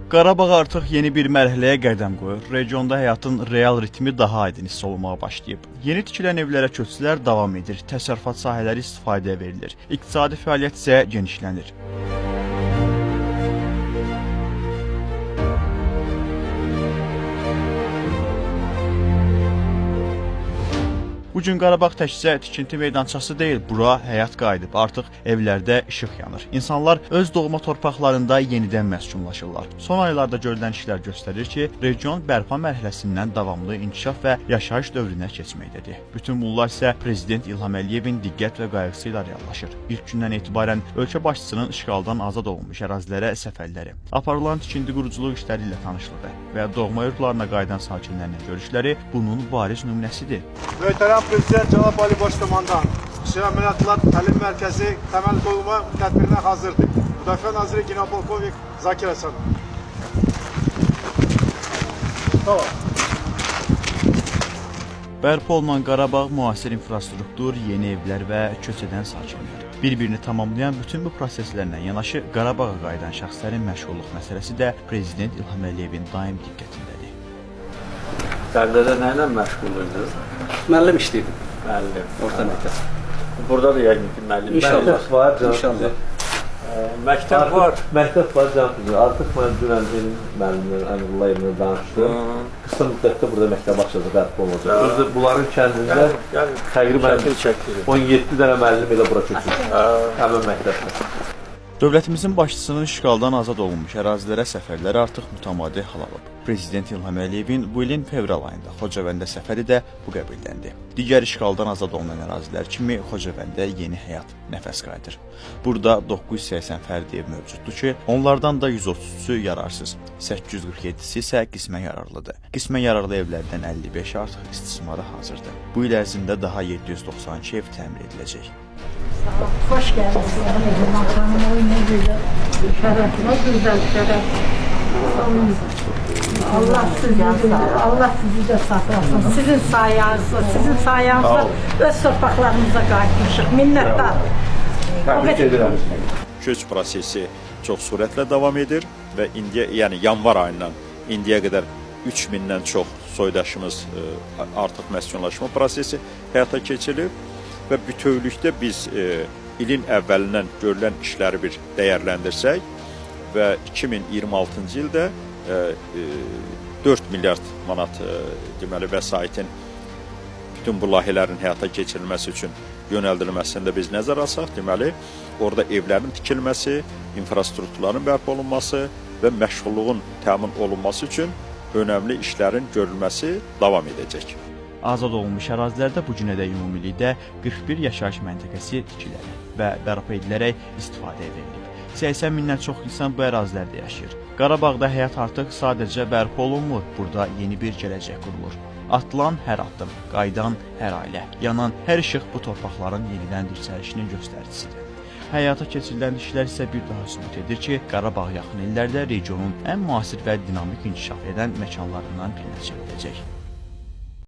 Qarabağ artıq yeni bir mərhələyə qədəm qoyur. Regionda həyatın real ritmi daha aydın hiss olunmağa başlayıb. Yeni tikilən evlərə köçkülər davam edir, təsərrüfat sahələri istifadəyə verilir, iqtisadi fəaliyyət isə genişlənir. Bu gün Qarabağ təkcə tikinti meydançası deyil, bura həyat qayıdıb. Artıq evlərdə işıq yanır. İnsanlar öz doğma torpaqlarında yenidən məskunlaşırlar. Son aylarda görülən işlər göstərir ki, region bərpa mərhələsindən davamlı inkişaf və yaşayış dövrünə keçməkdədir. Bütün bunlar isə Prezident İlham Əliyevin diqqət və qayğısı ilə reallaşır. İlk gündən etibarən ölkə başçısının işğaldan azad olunmuş ərazilərə səfərləri, aparılan tikinti quruculuq işləri ilə tanışlığı və doğma yurdlarına qayıdan sakinlərlə görüşləri bunun bariz nümunəsidir. Möhtərəm Prezident Cənab Ali Baş Komandan, Şəhər Əməliyyatlar Təlim Mərkəzi təməl qoyulma tədbirinə hazırdır. Müdafiə Naziri General-Polkovnik Zakir Həsənov. Tamam. Bərpa olunan Qarabağ müasir infrastruktur, yeni evlər və köç edən sakinlər. Bir-birini tamamlayan bütün bu proseslərlə yanaşı Qarabağa qayıdan şəxslərin məşğulluq məsələsi də Prezident İlham Əliyevin daim diqqətindədir. Qərdədə nə ilə məşğul idiniz? Müəllim işləyirdim. Müəllim. Orta məktəb. Burada da yəqin ki, müəllim. İnşallah var, İnşallah. Məktəb var. Məktəb var, canım. Artıq mən dünən müəllimlə Əmrullayevilə danışdım. Qısa müddətdə burada məktəb açılacaq, bərpa olacaq. Özü bunların kəndində təqribən 17 dənə müəllim elə bura köçür. Həmin məktəbdə. Dövlətimizin başçısının işğaldan azad olunmuş ərazilərə səfərləri artıq mütəmadi hal alıb. Prezident İlham Əliyevin bu ilin fevral ayında Xocavəndə səfəri də bu qəbildəndir. Digər işğaldan azad olunan ərazilər kimi Xocavəndə yeni həyat nəfəs qayıdır. Burada 980 fərdi ev mövcuddur ki, onlardan da 133-ü yararsız, 847-si isə qismən yararlıdır. Qismən yararlı evlərdən 55 artıq istismara hazırdır. Bu il ərzində daha 792 ev təmir ediləcək. Hoş geldiniz. Makamın oyunu güzel. Şerefine güzel şeref. Allah sizi de saklasın. Sizin sayenizde öz torpaqlarımıza qayıtmışıq. Minnəttar. Təbrik edirəm. Köç prosesi çox sürətlə davam edir və yəni yanvar ayından indiyə qədər 3000-dən çox soydaşımız artıq məskunlaşma prosesi həyata keçirilib və bütövlükdə biz ilin əvvəlindən görülən işləri bir dəyərləndirsək və 2026-cı ildə 4 milyard manat deməli vəsaitin bütün bu layihələrin həyata keçirilməsi üçün yönəldilməsində biz nəzərə alsaq, deməli orada evlərin tikilməsi, infrastrukturların bərpa olunması və məşğulluğun təmin olunması üçün önəmli işlərin görülməsi davam edəcək. Azad olunmuş ərazilərdə bu günədək ümumilikdə 41 yaşayış məntəqəsi tikilərək və bərpa edilərək istifadəyə verilib. 80 mindən çox insan bu ərazilərdə yaşayır. Qarabağda həyat artıq sadəcə bərpa olunmur, burada yeni bir gələcək qurulur. Atılan hər addım, qayıdan hər ailə, yanan hər işıq bu torpaqların yenidən dirçəlişinin göstəricisidir. Həyata keçirilən işlər isə bir daha sübut edir ki, Qarabağ yaxın illərdə regionun ən müasir və dinamik inkişaf edən məkanlarından birinə çevriləcək.